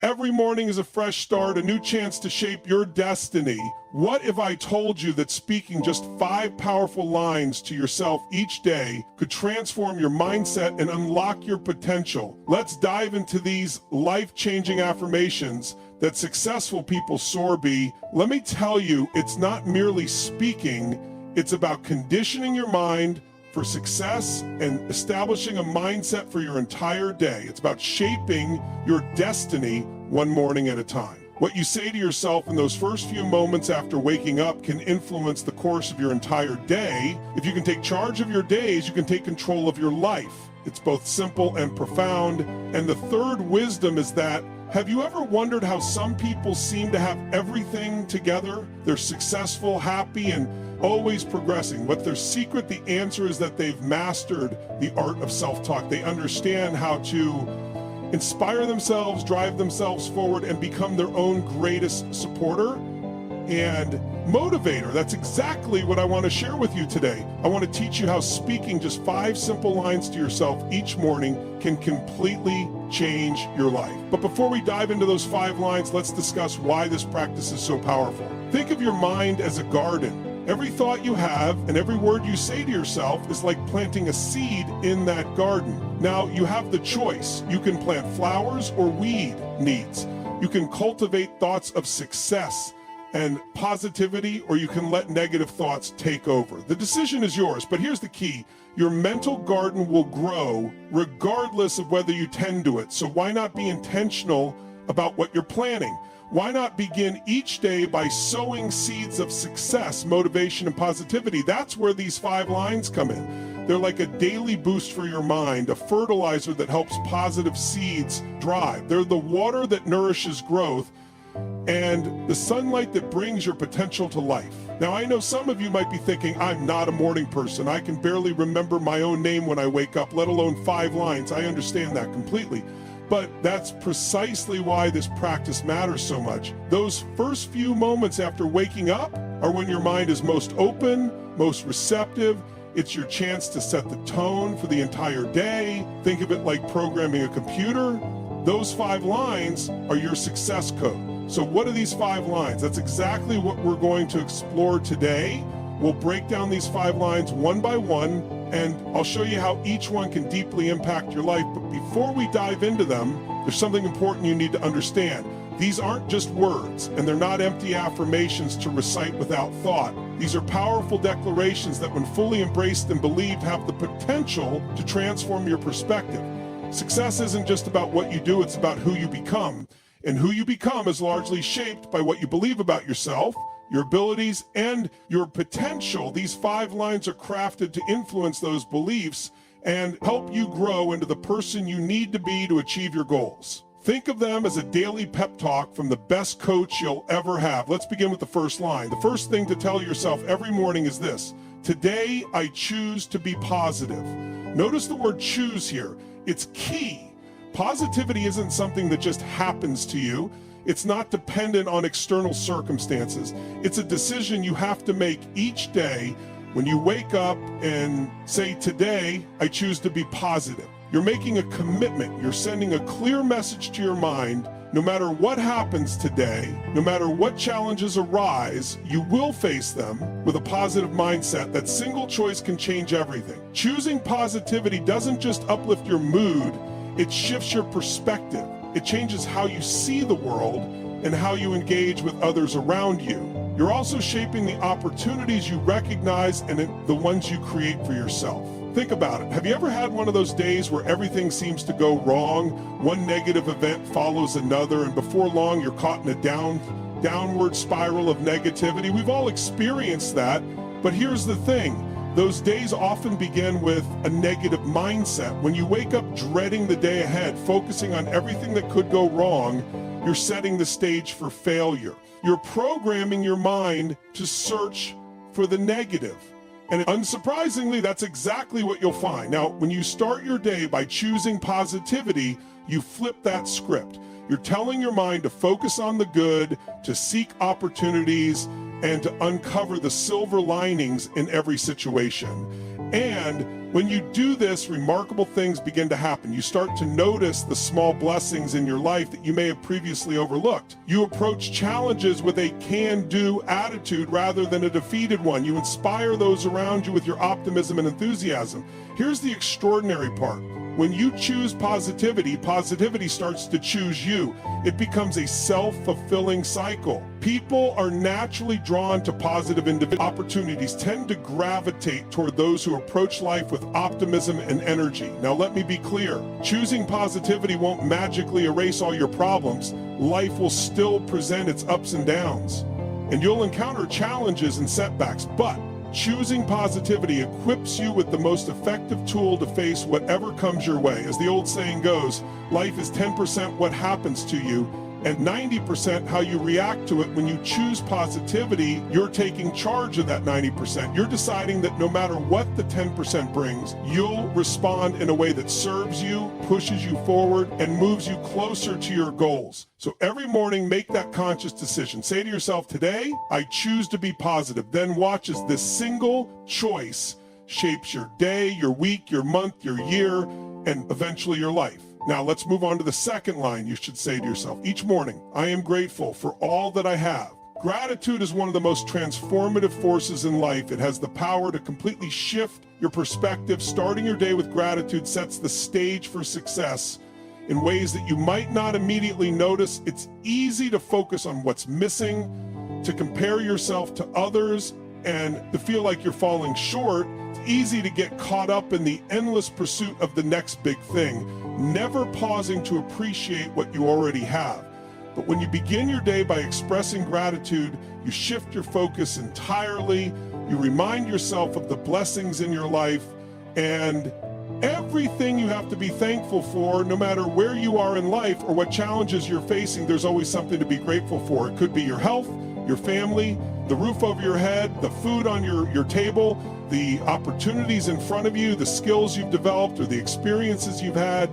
Every morning is a fresh start, a new chance to shape your destiny. What if I told you that speaking just 5 powerful lines to yourself each day could transform your mindset and unlock your potential? Let's dive into these life-changing affirmations that successful people soar by. Let me tell you, it's not merely speaking, it's about conditioning your mind for success and establishing a mindset for your entire day. It's about shaping your destiny one morning at a time. What you say to yourself in those first few moments after waking up can influence the course of your entire day. If you can take charge of your days, you can take control of your life. It's both simple and profound. And the third wisdom is that, have you ever wondered how some people seem to have everything together? They're successful, happy, and always progressing. What's their secret? The answer is that they've mastered the art of self-talk. They understand how to inspire themselves, drive themselves forward, and become their own greatest supporter and motivator. That's exactly what I want to share with you today. I want to teach you how speaking just 5 simple lines to yourself each morning can completely change your life. But before we dive into those 5 lines, let's discuss why this practice is so powerful. Think of your mind as a garden. Every thought you have and every word you say to yourself is like planting a seed in that garden. Now, you have the choice. You can plant flowers or weed needs. You can cultivate thoughts of success and positivity, or you can let negative thoughts take over. The decision is yours, but here's the key. Your mental garden will grow regardless of whether you tend to it. So why not be intentional about what you're planting? Why not begin each day by sowing seeds of success, motivation, and positivity? That's where these 5 lines come in. They're like a daily boost for your mind, a fertilizer that helps positive seeds thrive. They're the water that nourishes growth and the sunlight that brings your potential to life. Now, I know some of you might be thinking, I'm not a morning person. I can barely remember my own name when I wake up, let alone 5 lines. I understand that completely. But that's precisely why this practice matters so much. Those first few moments after waking up are when your mind is most open, most receptive. It's your chance to set the tone for the entire day. Think of it like programming a computer. Those 5 lines are your success code. So what are these 5 lines? That's exactly what we're going to explore today. We'll break down these 5 lines one by one, and I'll show you how each one can deeply impact your life. But before we dive into them, there's something important you need to understand. These aren't just words, and they're not empty affirmations to recite without thought. These are powerful declarations that, when fully embraced and believed, have the potential to transform your perspective. Success isn't just about what you do, it's about who you become. And who you become is largely shaped by what you believe about yourself, your abilities, and your potential. These 5 lines are crafted to influence those beliefs and help you grow into the person you need to be to achieve your goals. Think of them as a daily pep talk from the best coach you'll ever have. Let's begin with the first line. The first thing to tell yourself every morning is this: today I choose to be positive. Notice the word choose here. It's key. Positivity isn't something that just happens to you. It's not dependent on external circumstances. It's a decision you have to make each day when you wake up and say, today, I choose to be positive. You're making a commitment. You're sending a clear message to your mind. No matter what happens today, no matter what challenges arise, you will face them with a positive mindset. That single choice can change everything. Choosing positivity doesn't just uplift your mood, it shifts your perspective. It changes how you see the world and how you engage with others around you. You're also shaping the opportunities you recognize and the ones you create for yourself. Think about it. Have you ever had one of those days where everything seems to go wrong? One negative event follows another, and before long you're caught in a downward spiral of negativity. We've all experienced that, but here's the thing. Those days often begin with a negative mindset. When you wake up dreading the day ahead, focusing on everything that could go wrong, you're setting the stage for failure. You're programming your mind to search for the negative. And unsurprisingly, that's exactly what you'll find. Now, when you start your day by choosing positivity, you flip that script. You're telling your mind to focus on the good, to seek opportunities, and to uncover the silver linings in every situation. And When you do this, remarkable things begin to happen. You start to notice the small blessings in your life that you may have previously overlooked. You approach challenges with a can-do attitude rather than a defeated one. You inspire those around you with your optimism and enthusiasm. Here's the extraordinary part. When you choose positivity, positivity starts to choose you. It becomes a self-fulfilling cycle. People are naturally drawn to positive opportunities, tend to gravitate toward those who approach life with optimism and energy. Now, let me be clear. Choosing positivity won't magically erase all your problems. Life will still present its ups and downs, and you'll encounter challenges and setbacks, but choosing positivity equips you with the most effective tool to face whatever comes your way. As the old saying goes, life is 10% what happens to you and 90% how you react to it. When you choose positivity, you're taking charge of that 90%. You're deciding that no matter what the 10% brings, you'll respond in a way that serves you, pushes you forward, and moves you closer to your goals. So every morning, make that conscious decision. Say to yourself, today, I choose to be positive. Then watch as this single choice shapes your day, your week, your month, your year, and eventually your life. Now let's move on to the second line you should say to yourself each morning. I am grateful for all that I have. Gratitude is one of the most transformative forces in life. It has the power to completely shift your perspective. Starting your day with gratitude sets the stage for success in ways that you might not immediately notice. It's easy to focus on what's missing, to compare yourself to others, and to feel like you're falling short. It's easy to get caught up in the endless pursuit of the next big thing, never pausing to appreciate what you already have. But when you begin your day by expressing gratitude, you shift your focus entirely. You remind yourself of the blessings in your life and everything you have to be thankful for. No matter where you are in life or what challenges you're facing, there's always something to be grateful for. It could be your health, your family, the roof over your head, the food on your table, the opportunities in front of you, the skills you've developed, or the experiences you've had.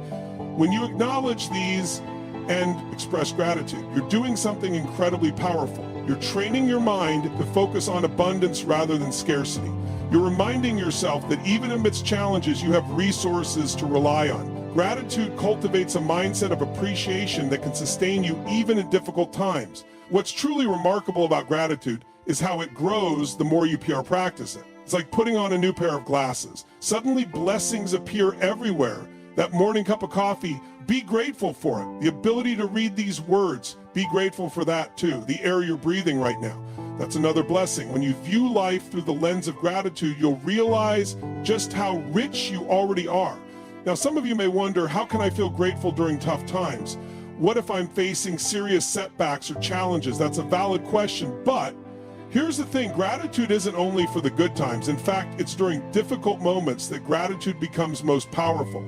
When you acknowledge these and express gratitude, you're doing something incredibly powerful. You're training your mind to focus on abundance rather than scarcity. You're reminding yourself that even amidst challenges, you have resources to rely on. Gratitude cultivates a mindset of appreciation that can sustain you even in difficult times. What's truly remarkable about gratitude is how it grows the more you practice it. It's like putting on a new pair of glasses. Suddenly blessings appear everywhere. That morning cup of coffee, be grateful for it. The ability to read these words, be grateful for that too. The air you're breathing right now, that's another blessing. When you view life through the lens of gratitude, you'll realize just how rich you already are. Now, some of you may wonder, how can I feel grateful during tough times? What if I'm facing serious setbacks or challenges? That's a valid question, but here's the thing, gratitude isn't only for the good times. In fact, it's during difficult moments that gratitude becomes most powerful.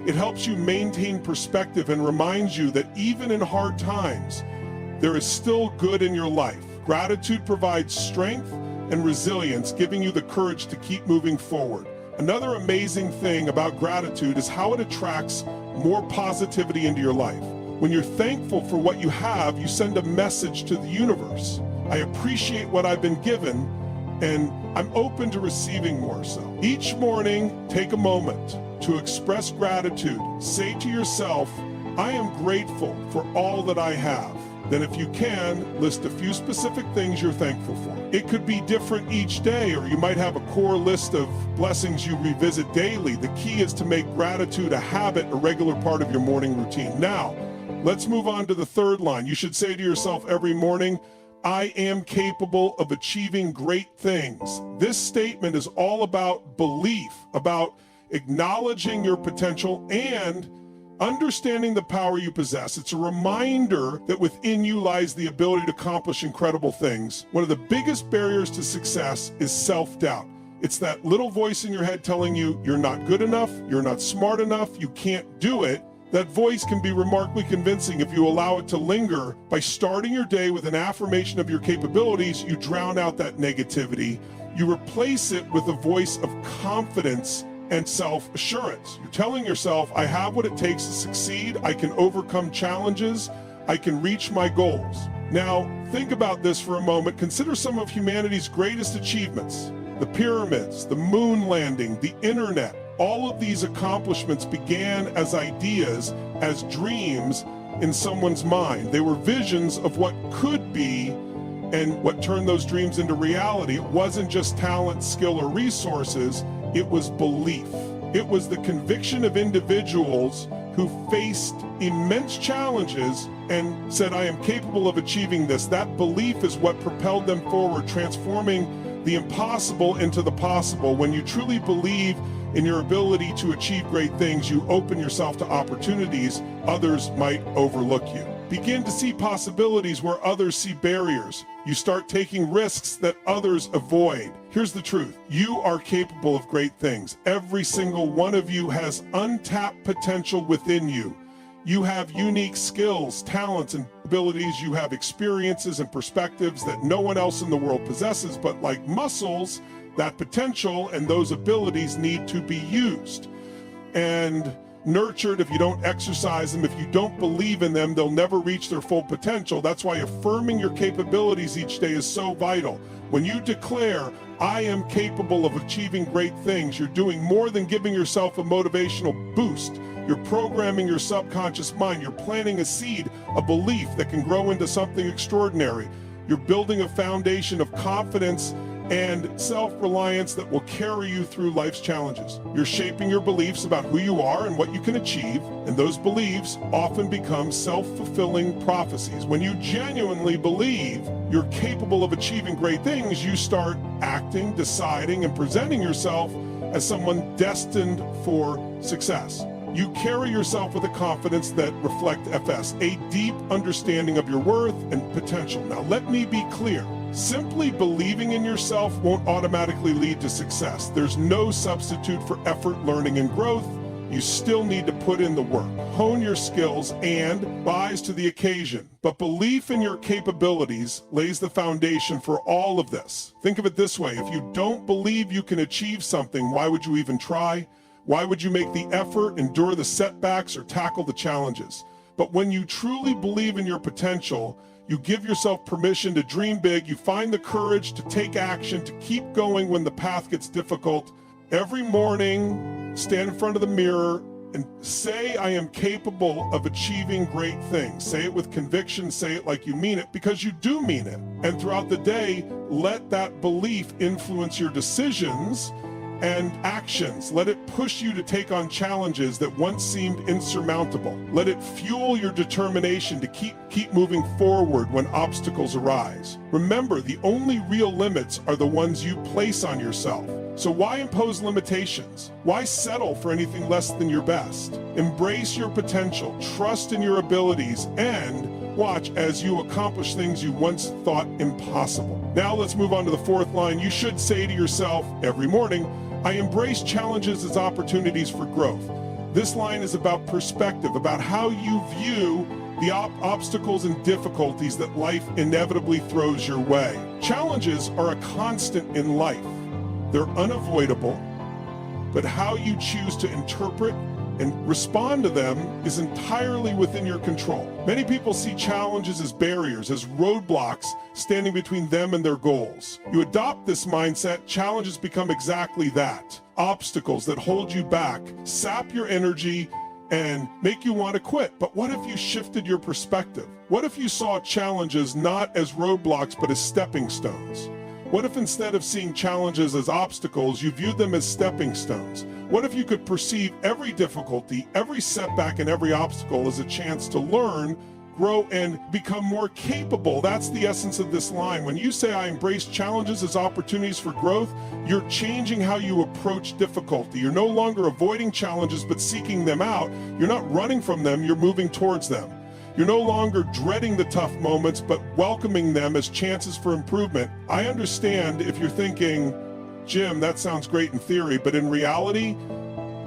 It helps you maintain perspective and reminds you that even in hard times, there is still good in your life. Gratitude provides strength and resilience, giving you the courage to keep moving forward. Another amazing thing about gratitude is how it attracts more positivity into your life. When you're thankful for what you have, you send a message to the universe. I appreciate what I've been given, and I'm open to receiving more so. Each morning, take a moment to express gratitude. Say to yourself, I am grateful for all that I have. Then if you can, list a few specific things you're thankful for. It could be different each day, or you might have a core list of blessings you revisit daily. The key is to make gratitude a habit, a regular part of your morning routine. Now, let's move on to the third line. You should say to yourself every morning, I am capable of achieving great things. This statement is all about belief, about acknowledging your potential and understanding the power you possess. It's a reminder that within you lies the ability to accomplish incredible things. One of the biggest barriers to success is self-doubt. It's that little voice in your head telling you you're not good enough, you're not smart enough, you can't do it. That voice can be remarkably convincing if you allow it to linger. By starting your day with an affirmation of your capabilities, you drown out that negativity. You replace it with a voice of confidence and self-assurance. You're telling yourself, I have what it takes to succeed, I can overcome challenges, I can reach my goals. Now, think about this for a moment. Consider some of humanity's greatest achievements. The pyramids, the moon landing, the internet. All of these accomplishments began as ideas, as dreams in someone's mind. They were visions of what could be, and what turned those dreams into reality. It wasn't just talent, skill, or resources, it was belief. It was the conviction of individuals who faced immense challenges and said, I am capable of achieving this. That belief is what propelled them forward, transforming the impossible into the possible. When you truly believe in your ability to achieve great things, you open yourself to opportunities others might overlook you. Begin to see possibilities where others see barriers. You start taking risks that others avoid. Here's the truth. You are capable of great things. Every single one of you has untapped potential within you. You have unique skills, talents, and abilities. You have experiences and perspectives that no one else in the world possesses, but like muscles, that potential and those abilities need to be used and nurtured. If you don't exercise them, if you don't believe in them, they'll never reach their full potential. That's why affirming your capabilities each day is so vital. When you declare, I am capable of achieving great things, you're doing more than giving yourself a motivational boost. You're programming your subconscious mind. You're planting a seed, a belief that can grow into something extraordinary. You're building a foundation of confidence and self-reliance that will carry you through life's challenges. You're shaping your beliefs about who you are and what you can achieve, and those beliefs often become self-fulfilling prophecies. When you genuinely believe you're capable of achieving great things, you start acting, deciding, and presenting yourself as someone destined for success. You carry yourself with a confidence that reflects FS, a deep understanding of your worth and potential. Now, let me be clear. Simply believing in yourself won't automatically lead to success. There's no substitute for effort, learning, and growth. You still need to put in the work, hone your skills, and rise to the occasion. But belief in your capabilities lays the foundation for all of this. Think of it this way. If you don't believe you can achieve something, why would you even try? Why would you make the effort, endure the setbacks, or tackle the challenges? But when you truly believe in your potential, you give yourself permission to dream big. You find the courage to take action, to keep going when the path gets difficult. Every morning, stand in front of the mirror and say, I am capable of achieving great things. Say it with conviction, say it like you mean it, because you do mean it. And throughout the day, let that belief influence your decisions and actions. Let it push you to take on challenges that once seemed insurmountable. Let it fuel your determination to keep moving forward when obstacles arise. Remember, the only real limits are the ones you place on yourself. So why impose limitations? Why settle for anything less than your best? Embrace your potential, trust in your abilities, and watch as you accomplish things you once thought impossible. Now let's move on to the fourth line. You should say to yourself every morning, I embrace challenges as opportunities for growth. This line is about perspective, about how you view the obstacles and difficulties that life inevitably throws your way. Challenges are a constant in life. They're unavoidable, but how you choose to interpret and respond to them is entirely within your control. Many people see challenges as barriers, as roadblocks standing between them and their goals. You adopt this mindset, challenges become exactly that. Obstacles that hold you back, sap your energy, and make you want to quit. But what if you shifted your perspective? What if you saw challenges not as roadblocks, but as stepping stones? What if instead of seeing challenges as obstacles, you viewed them as stepping stones? What if you could perceive every difficulty, every setback, and every obstacle as a chance to learn, grow, and become more capable? That's the essence of this line. When you say, I embrace challenges as opportunities for growth, you're changing how you approach difficulty. You're no longer avoiding challenges, but seeking them out. You're not running from them, you're moving towards them. You're no longer dreading the tough moments, but welcoming them as chances for improvement. I understand if you're thinking, Jim, that sounds great in theory, but in reality,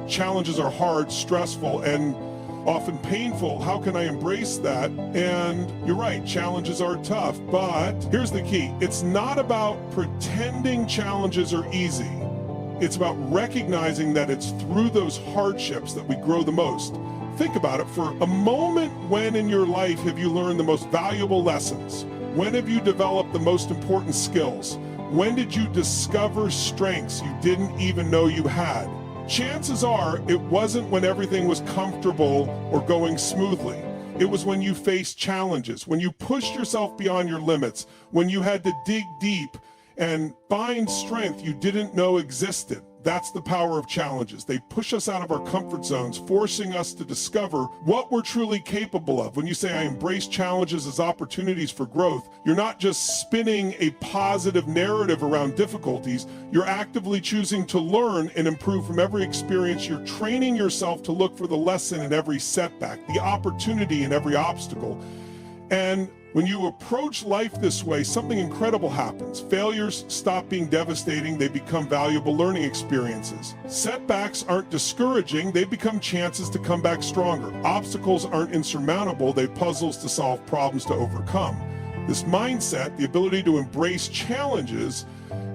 challenges are hard, stressful, and often painful. How can I embrace that? And you're right, challenges are tough, but here's the key. It's not about pretending challenges are easy. It's about recognizing that it's through those hardships that we grow the most. Think about it for a moment. When in your life have you learned the most valuable lessons? When have you developed the most important skills? When did you discover strengths you didn't even know you had? Chances are it wasn't when everything was comfortable or going smoothly. It was when you faced challenges, when you pushed yourself beyond your limits, when you had to dig deep and find strength you didn't know existed. That's the power of challenges. They push us out of our comfort zones, forcing us to discover what we're truly capable of. When you say, I embrace challenges as opportunities for growth, you're not just spinning a positive narrative around difficulties. You're actively choosing to learn and improve from every experience. You're training yourself to look for the lesson in every setback, the opportunity in every obstacle. And when you approach life this way, something incredible happens. Failures stop being devastating. They become valuable learning experiences. Setbacks aren't discouraging. They become chances to come back stronger. Obstacles aren't insurmountable. They're puzzles to solve, problems to overcome. This mindset, the ability to embrace challenges,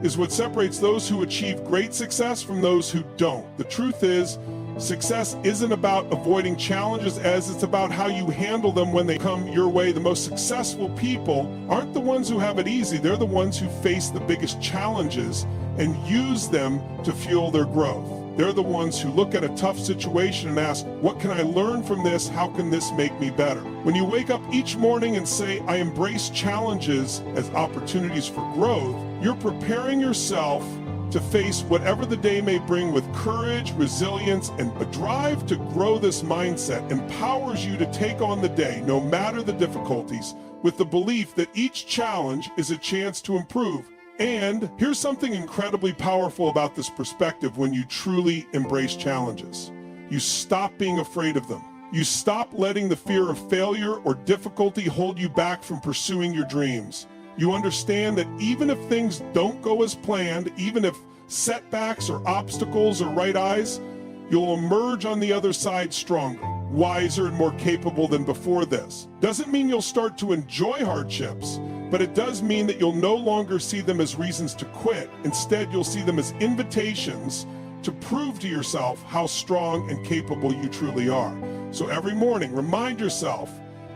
is what separates those who achieve great success from those who don't. The truth is, success isn't about avoiding challenges as it's about how you handle them when they come your way. The most successful people aren't the ones who have it easy. They're the ones who face the biggest challenges and use them to fuel their growth. They're the ones who look at a tough situation and ask, what can I learn from this? How can this make me better? When you wake up each morning and say, I embrace challenges as opportunities for growth, you're preparing yourself to face whatever the day may bring with courage, resilience, and a drive to grow. This mindset empowers you to take on the day, no matter the difficulties, with the belief that each challenge is a chance to improve. And here's something incredibly powerful about this perspective when you truly embrace challenges. You stop being afraid of them. You stop letting the fear of failure or difficulty hold you back from pursuing your dreams. You understand that even if things don't go as planned, even if setbacks or obstacles are right eyes, you'll emerge on the other side stronger, wiser, and more capable than before this. Doesn't mean you'll start to enjoy hardships, but it does mean that you'll no longer see them as reasons to quit. Instead, you'll see them as invitations to prove to yourself how strong and capable you truly are. So every morning, remind yourself,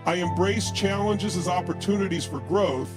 I embrace challenges as opportunities for growth.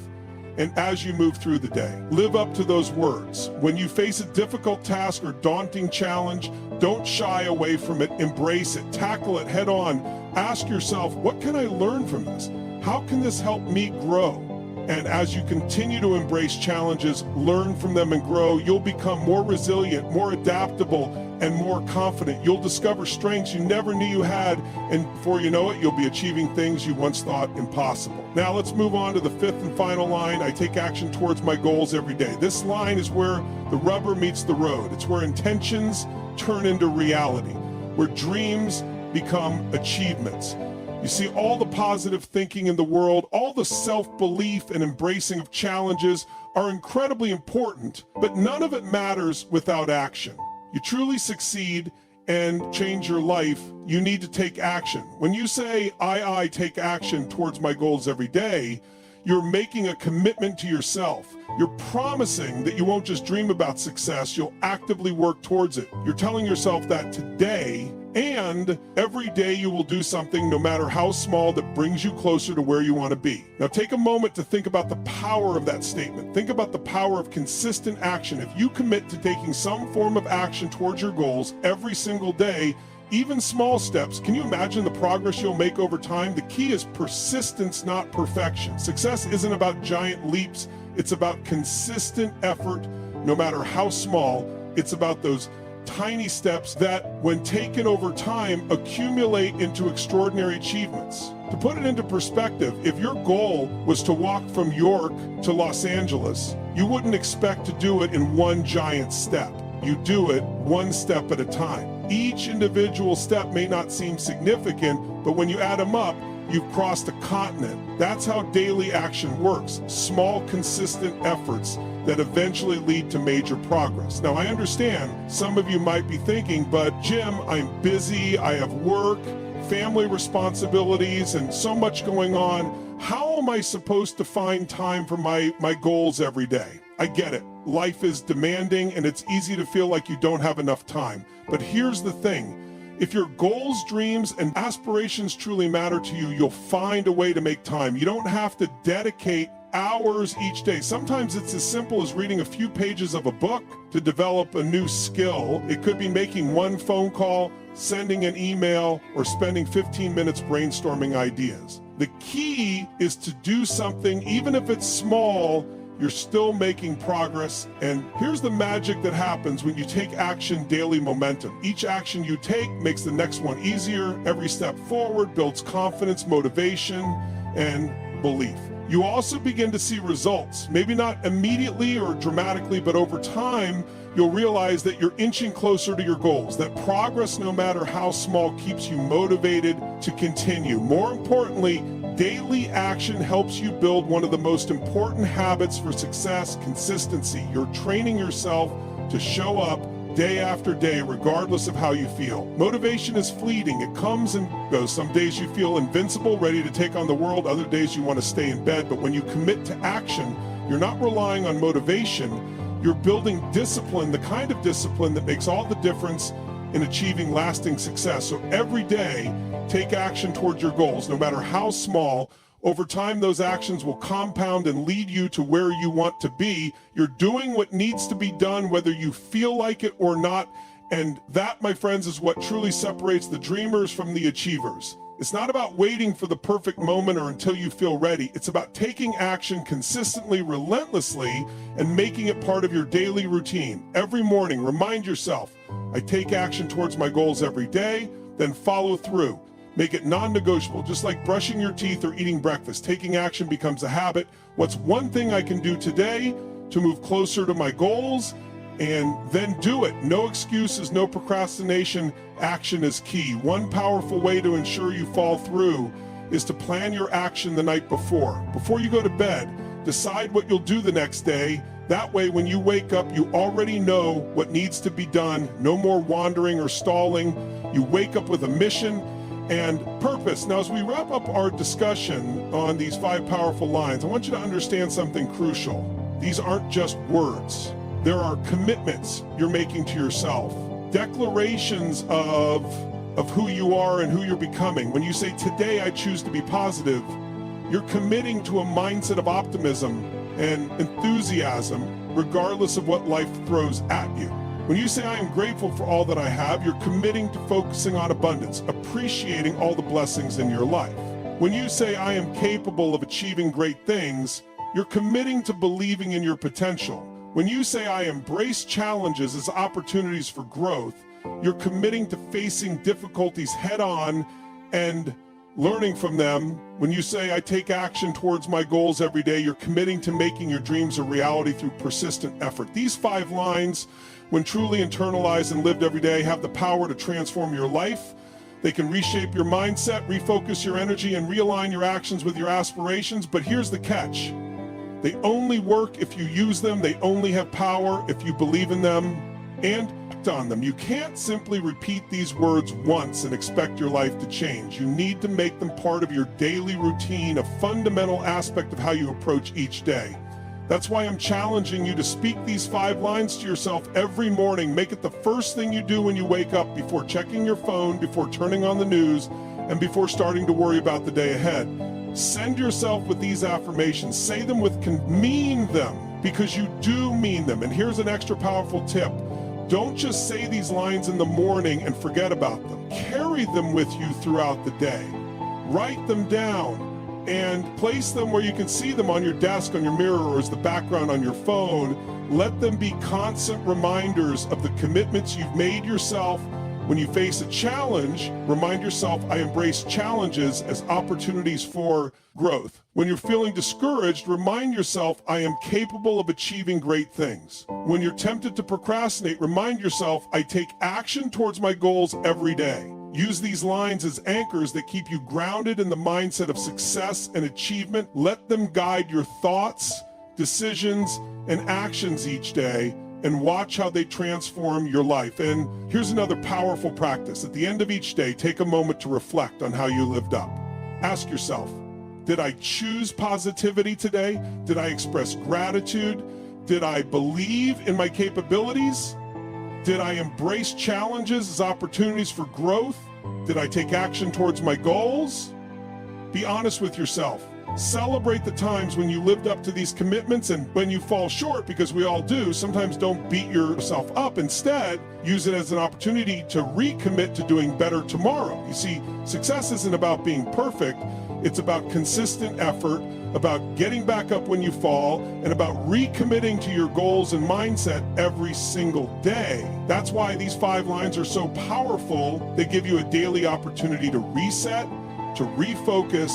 And as you move through the day, live up to those words. When you face a difficult task or daunting challenge, don't shy away from it. Embrace it. Tackle it head on. Ask yourself, what can I learn from this? How can this help me grow? And as you continue to embrace challenges, learn from them and grow, you'll become more resilient, more adaptable, and more confident. You'll discover strengths you never knew you had, and before you know it, you'll be achieving things you once thought impossible. Now let's move on to the fifth and final line. I take action towards my goals every day. This line is where the rubber meets the road. It's where intentions turn into reality, where dreams become achievements. You see, all the positive thinking in the world, all the self-belief and embracing of challenges are incredibly important, but none of it matters without action. You truly succeed and change your life, you need to take action. When you say, I take action towards my goals every day, you're making a commitment to yourself. You're promising that you won't just dream about success, you'll actively work towards it. You're telling yourself that today and every day you will do something, no matter how small, that brings you closer to where you want to be. Now take a moment to think about the power of that statement. Think about the power of consistent action. If you commit to taking some form of action towards your goals every single day, even small steps, can you imagine the progress you'll make over time? The key is persistence, not perfection. Success isn't about giant leaps. It's about consistent effort, no matter how small. It's about those tiny steps that, when taken over time, accumulate into extraordinary achievements. To put it into perspective, if your goal was to walk from York to Los Angeles, you wouldn't expect to do it in one giant step. You do it one step at a time. Each individual step may not seem significant, but when you add them up, you've crossed a continent. That's how daily action works. Small, consistent efforts that eventually lead to major progress. Now, I understand some of you might be thinking, but Jim, I'm busy, I have work, family responsibilities, and so much going on. How am I supposed to find time for my goals every day? I get it. Life is demanding and it's easy to feel like you don't have enough time. But here's the thing. If your goals, dreams, and aspirations truly matter to you, you'll find a way to make time. You don't have to dedicate hours each day. Sometimes it's as simple as reading a few pages of a book to develop a new skill. It could be making one phone call, sending an email, or spending 15 minutes brainstorming ideas. The key is to do something, even if it's small, you're still making progress. And here's the magic that happens when you take action: daily momentum. Each action you take makes the next one easier. Every step forward builds confidence, motivation, and belief. You also begin to see results, maybe not immediately or dramatically, but over time, you'll realize that you're inching closer to your goals, that progress, no matter how small, keeps you motivated to continue. More importantly, daily action helps you build one of the most important habits for success: consistency. You're training yourself to show up day after day, regardless of how you feel. Motivation is fleeting. It comes and goes. Some days you feel invincible, ready to take on the world. Other days you want to stay in bed. But when you commit to action, you're not relying on motivation. You're building discipline, the kind of discipline that makes all the difference in achieving lasting success. So every day, take action towards your goals, no matter how small. Over time, those actions will compound and lead you to where you want to be. You're doing what needs to be done, whether you feel like it or not. And that, my friends, is what truly separates the dreamers from the achievers. It's not about waiting for the perfect moment or until you feel ready. It's about taking action consistently, relentlessly, and making it part of your daily routine. Every morning, remind yourself, I take action towards my goals every day, then follow through. Make it non-negotiable, just like brushing your teeth or eating breakfast. Taking action becomes a habit. What's one thing I can do today to move closer to my goals? And then do it. No excuses, no procrastination. Action is key. One powerful way to ensure you fall through is to plan your action the night before. Before you go to bed, decide what you'll do the next day. That way, when you wake up, you already know what needs to be done. No more wandering or stalling. You wake up with a mission and purpose. Now, as we wrap up our discussion on these 5 powerful lines, I want you to understand something crucial. These aren't just words. There are commitments you're making to yourself, declarations of who you are and who you're becoming. When you say, today I choose to be positive, you're committing to a mindset of optimism and enthusiasm, regardless of what life throws at you. When you say, I am grateful for all that I have, you're committing to focusing on abundance, appreciating all the blessings in your life. When you say, I am capable of achieving great things, you're committing to believing in your potential. When you say, I embrace challenges as opportunities for growth, you're committing to facing difficulties head on and learning from them. When you say, I take action towards my goals every day, you're committing to making your dreams a reality through persistent effort. These 5 lines, when truly internalized and lived every day, have the power to transform your life. They can reshape your mindset, refocus your energy, and realign your actions with your aspirations. But here's the catch. They only work if you use them. They only have power if you believe in them and act on them. You can't simply repeat these words once and expect your life to change. You need to make them part of your daily routine, a fundamental aspect of how you approach each day. That's why I'm challenging you to speak these 5 lines to yourself every morning. Make it the first thing you do when you wake up, before checking your phone, before turning on the news, and before starting to worry about the day ahead. Send yourself with these affirmations. Say them mean them, because you do mean them. And here's an extra powerful tip. Don't just say these lines in the morning and forget about them. Carry them with you throughout the day. Write them down and place them where you can see them, on your desk, on your mirror, or as the background on your phone. Let them be constant reminders of the commitments you've made yourself. When you face a challenge, remind yourself, I embrace challenges as opportunities for growth. When you're feeling discouraged, remind yourself, I am capable of achieving great things. When you're tempted to procrastinate, remind yourself, I take action towards my goals every day. Use these lines as anchors that keep you grounded in the mindset of success and achievement. Let them guide your thoughts, decisions, and actions each day, and watch how they transform your life. And here's another powerful practice. At the end of each day, take a moment to reflect on how you lived up. Ask yourself, did I choose positivity today? Did I express gratitude? Did I believe in my capabilities? Did I embrace challenges as opportunities for growth? Did I take action towards my goals? Be honest with yourself. Celebrate the times when you lived up to these commitments, and when you fall short, because we all do, sometimes don't beat yourself up. Instead, use it as an opportunity to recommit to doing better tomorrow. You see, success isn't about being perfect. It's about consistent effort, about getting back up when you fall, and about recommitting to your goals and mindset every single day. That's why these 5 lines are so powerful. They give you a daily opportunity to reset, to refocus,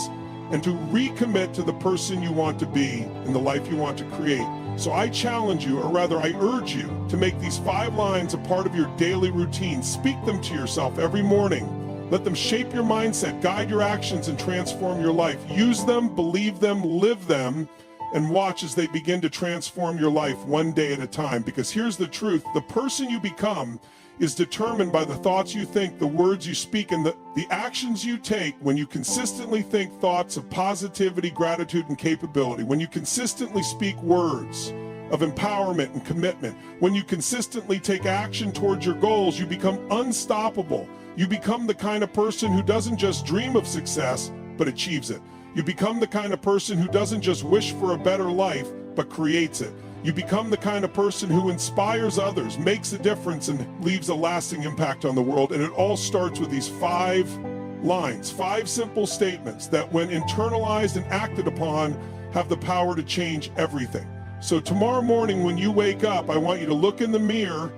and to recommit to the person you want to be and the life you want to create. So I challenge you, or rather I urge you, to make these 5 lines a part of your daily routine. Speak them to yourself every morning. Let them shape your mindset, guide your actions, and transform your life. Use them, believe them, live them, and watch as they begin to transform your life one day at a time. Because here's the truth: the person you become is determined by the thoughts you think, the words you speak, and the actions you take. When you consistently think thoughts of positivity, gratitude, and capability, when you consistently speak words of empowerment and commitment, when you consistently take action towards your goals, you become unstoppable. You become the kind of person who doesn't just dream of success, but achieves it. You become the kind of person who doesn't just wish for a better life, but creates it. You become the kind of person who inspires others, makes a difference, and leaves a lasting impact on the world. And it all starts with these 5 lines, 5 simple statements that, when internalized and acted upon, have the power to change everything. So tomorrow morning when you wake up, I want you to look in the mirror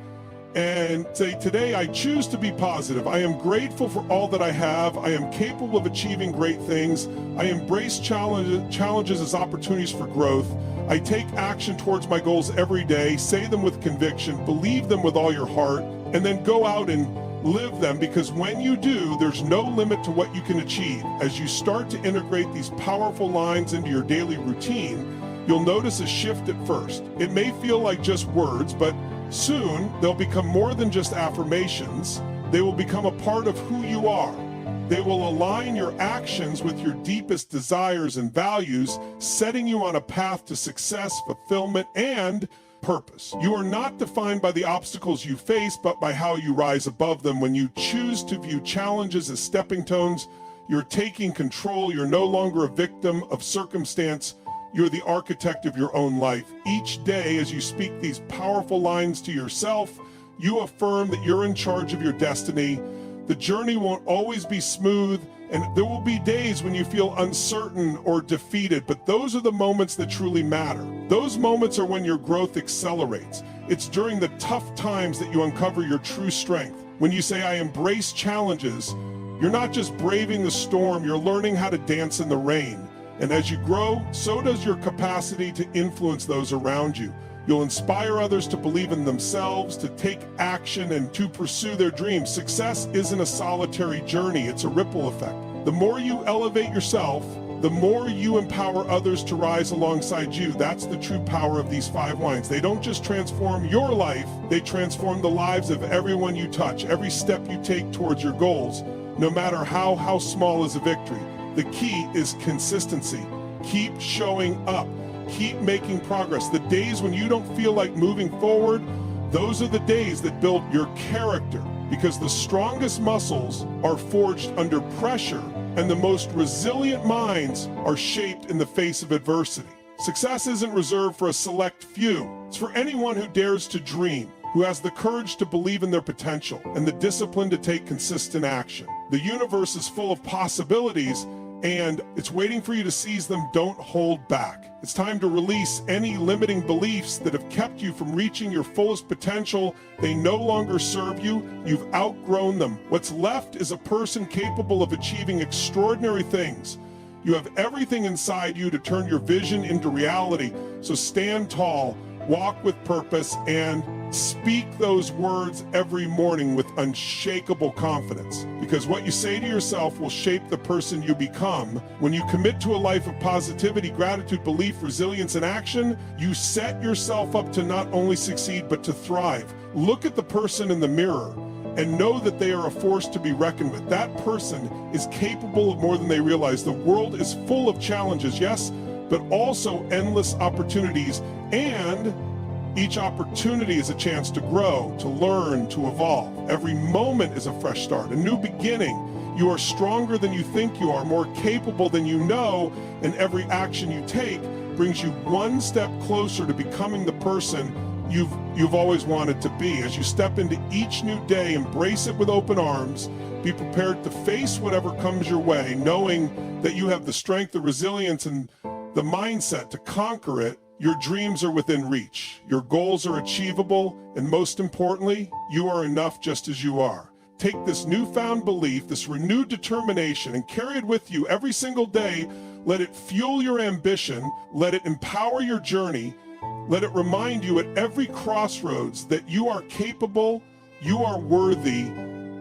and say, today I choose to be positive. I am grateful for all that I have. I am capable of achieving great things. I embrace challenges as opportunities for growth. I take action towards my goals every day. Say them with conviction, believe them with all your heart, and then go out and live them, because when you do, there's no limit to what you can achieve. As you start to integrate these powerful lines into your daily routine, you'll notice a shift at first. It may feel like just words, but soon they'll become more than just affirmations. They will become a part of who you are. They will align your actions with your deepest desires and values, setting you on a path to success, fulfillment, and purpose. You are not defined by the obstacles you face, but by how you rise above them. When you choose to view challenges as stepping stones, you're taking control. You're no longer a victim of circumstance. You're the architect of your own life. Each day, as you speak these powerful lines to yourself, you affirm that you're in charge of your destiny. The journey won't always be smooth, and there will be days when you feel uncertain or defeated, but those are the moments that truly matter. Those moments are when your growth accelerates. It's during the tough times that you uncover your true strength. When you say, I embrace challenges, you're not just braving the storm, you're learning how to dance in the rain. And as you grow, so does your capacity to influence those around you. You'll inspire others to believe in themselves, to take action, and to pursue their dreams. Success isn't a solitary journey, it's a ripple effect. The more you elevate yourself, the more you empower others to rise alongside you. That's the true power of these 5 lines. They don't just transform your life, they transform the lives of everyone you touch. Every step you take towards your goals, no matter how small, is a victory. The key is consistency. Keep showing up. Keep making progress. The days when you don't feel like moving forward, those are the days that build your character, because the strongest muscles are forged under pressure, and the most resilient minds are shaped in the face of adversity. Success isn't reserved for a select few. It's for anyone who dares to dream, who has the courage to believe in their potential, and the discipline to take consistent action. The universe is full of possibilities, and it's waiting for you to seize them. Don't hold back. It's time to release any limiting beliefs that have kept you from reaching your fullest potential. They no longer serve you. You've outgrown them. What's left is a person capable of achieving extraordinary things. You have everything inside you to turn your vision into reality. So stand tall, walk with purpose, and speak those words every morning with unshakable confidence, because what you say to yourself will shape the person you become. When you commit to a life of positivity, gratitude, belief, resilience, and action, you set yourself up to not only succeed, but to thrive. Look at the person in the mirror and know that they are a force to be reckoned with. That person is capable of more than they realize. The world is full of challenges, yes, but also endless opportunities, and each opportunity is a chance to grow, to learn, to evolve. Every moment is a fresh start, a new beginning. You are stronger than you think you are, more capable than you know, and every action you take brings you one step closer to becoming the person you've always wanted to be. As you step into each new day, embrace it with open arms. Be prepared to face whatever comes your way, knowing that you have the strength, the resilience, and the mindset to conquer it. Your dreams are within reach. Your goals are achievable, and most importantly, you are enough just as you are. Take this newfound belief, this renewed determination, and carry it with you every single day. Let it fuel your ambition. Let it empower your journey. Let it remind you at every crossroads that you are capable, you are worthy,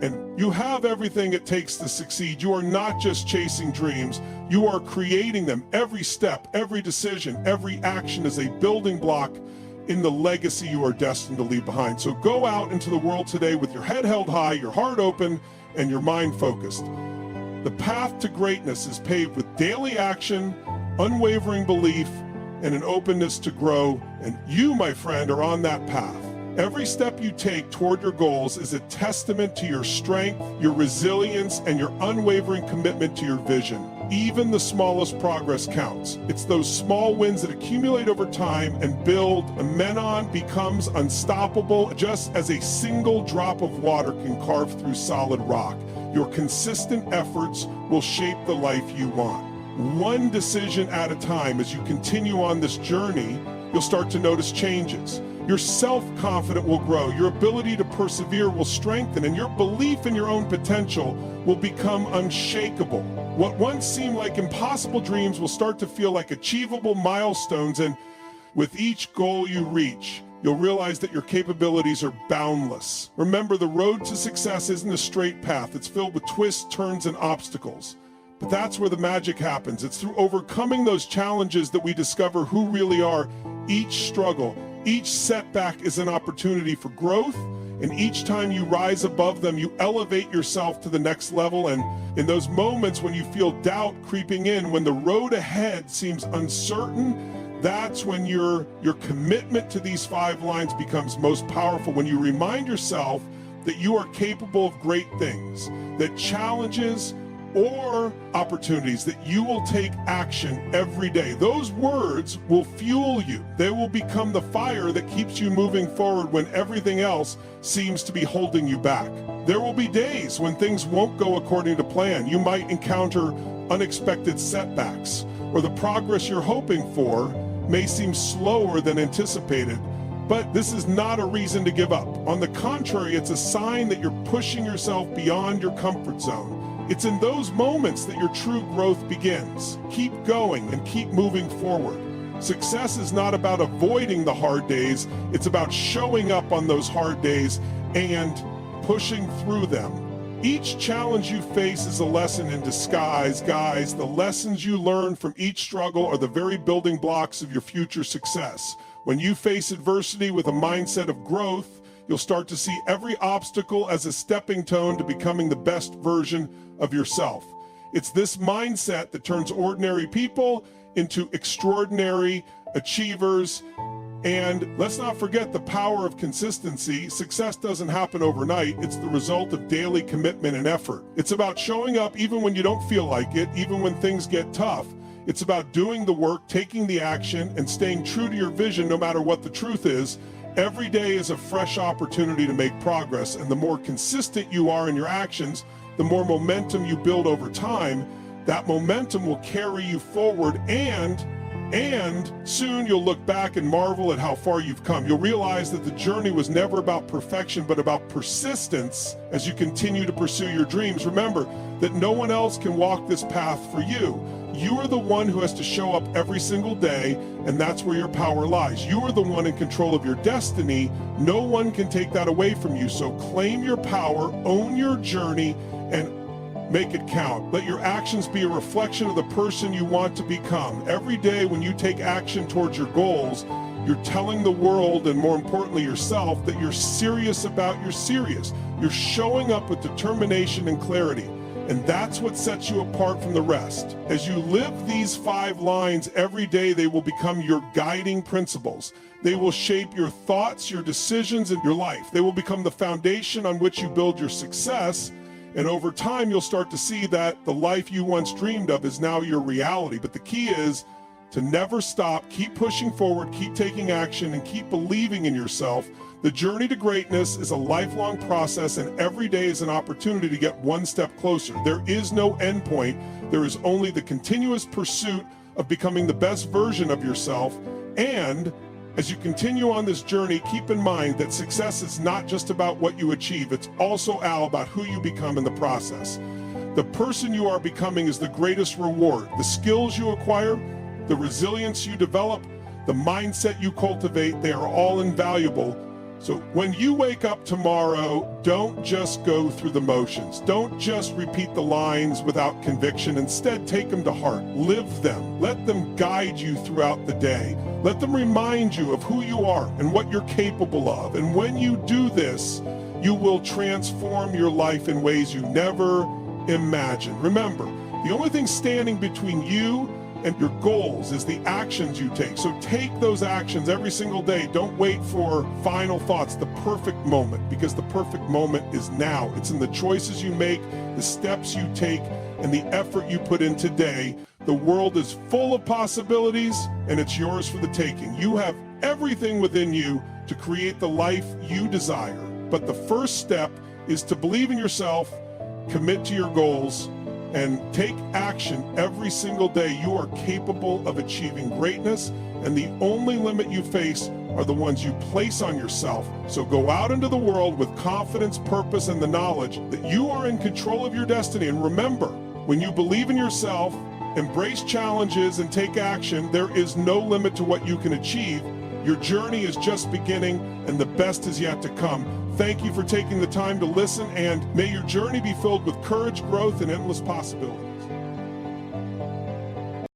and you have everything it takes to succeed. You are not just chasing dreams, you are creating them. Every step, every decision, every action is a building block in the legacy you are destined to leave behind. So go out into the world today with your head held high, your heart open, and your mind focused. The path to greatness is paved with daily action, unwavering belief, and an openness to grow, and you, my friend, are on that path. Every step you take toward your goals is a testament to your strength, your resilience, and your unwavering commitment to your vision. Even the smallest progress counts. It's those small wins that accumulate over time and build. A Menon becomes unstoppable just as a single drop of water can carve through solid rock. Your consistent efforts will shape the life you want. One decision at a time. As you continue on this journey, you'll start to notice changes. Your self-confidence will grow, your ability to persevere will strengthen, and your belief in your own potential will become unshakable. What once seemed like impossible dreams will start to feel like achievable milestones, and with each goal you reach, you'll realize that your capabilities are boundless. Remember, the road to success isn't a straight path. It's filled with twists, turns, and obstacles. But that's where the magic happens. It's through overcoming those challenges that we discover who really are. Each struggle, each setback is an opportunity for growth, and each time you rise above them, you elevate yourself to the next level. And in those moments when you feel doubt creeping in, when the road ahead seems uncertain, that's when your commitment to these 5 lines becomes most powerful. When you remind yourself that you are capable of great things, that challenges or opportunities, that you will take action every day. Those words will fuel you. They will become the fire that keeps you moving forward when everything else seems to be holding you back. There will be days when things won't go according to plan. You might encounter unexpected setbacks, or the progress you're hoping for may seem slower than anticipated. But this is not a reason to give up. On the contrary, it's a sign that you're pushing yourself beyond your comfort zone. It's in those moments that your true growth begins. Keep going and keep moving forward. Success is not about avoiding the hard days. It's about showing up on those hard days and pushing through them. Each challenge you face is a lesson in disguise, guys. The lessons you learn from each struggle are the very building blocks of your future success. When you face adversity with a mindset of growth, you'll start to see every obstacle as a stepping stone to becoming the best version of yourself. It's this mindset that turns ordinary people into extraordinary achievers. And let's not forget the power of consistency. Success doesn't happen overnight. It's the result of daily commitment and effort. It's about showing up even when you don't feel like it, even when things get tough. It's about doing the work, taking the action, and staying true to your vision no matter what the truth is. Every day is a fresh opportunity to make progress, and the more consistent you are in your actions, the more momentum you build over time. That momentum will carry you forward, and soon you'll look back and marvel at how far you've come. You'll realize that the journey was never about perfection, but about persistence as you continue to pursue your dreams. Remember that no one else can walk this path for you. You are the one who has to show up every single day, and that's where your power lies. You are the one in control of your destiny. No one can take that away from you. So claim your power, own your journey, and make it count. Let your actions be a reflection of the person you want to become. Every day when you take action towards your goals, you're telling the world, and more importantly yourself, that you're serious about your serious. You're showing up with determination and clarity. And that's what sets you apart from the rest. As you live these 5 lines every day, they will become your guiding principles. They will shape your thoughts, your decisions, and your life. They will become the foundation on which you build your success. And over time, you'll start to see that the life you once dreamed of is now your reality. But the key is to never stop, keep pushing forward, keep taking action, and keep believing in yourself. The journey to greatness is a lifelong process, and every day is an opportunity to get one step closer. There is no end point. There is only the continuous pursuit of becoming the best version of yourself. And as you continue on this journey, keep in mind that success is not just about what you achieve. It's also, Al, about who you become in the process. The person you are becoming is the greatest reward. The skills you acquire, the resilience you develop, the mindset you cultivate, they are all invaluable. So when you wake up tomorrow, don't just go through the motions. Don't just repeat the lines without conviction. Instead, take them to heart. Live them. Let them guide you throughout the day. Let them remind you of who you are and what you're capable of. And when you do this, you will transform your life in ways you never imagined. Remember, the only thing standing between you and your goals is the actions you take. So take those actions every single day. Don't wait for final thoughts, the perfect moment, because the perfect moment is now. It's in the choices you make, the steps you take, and the effort you put in today. The world is full of possibilities, and it's yours for the taking. You have everything within you to create the life you desire. But the first step is to believe in yourself, commit to your goals, and take action every single day. You are capable of achieving greatness, and the only limit you face are the ones you place on yourself. So go out into the world with confidence, purpose, and the knowledge that you are in control of your destiny. And remember, when you believe in yourself, embrace challenges, and take action, there is no limit to what you can achieve. Your journey is just beginning, and the best is yet to come. Thank you for taking the time to listen, and may your journey be filled with courage, growth, and endless possibility.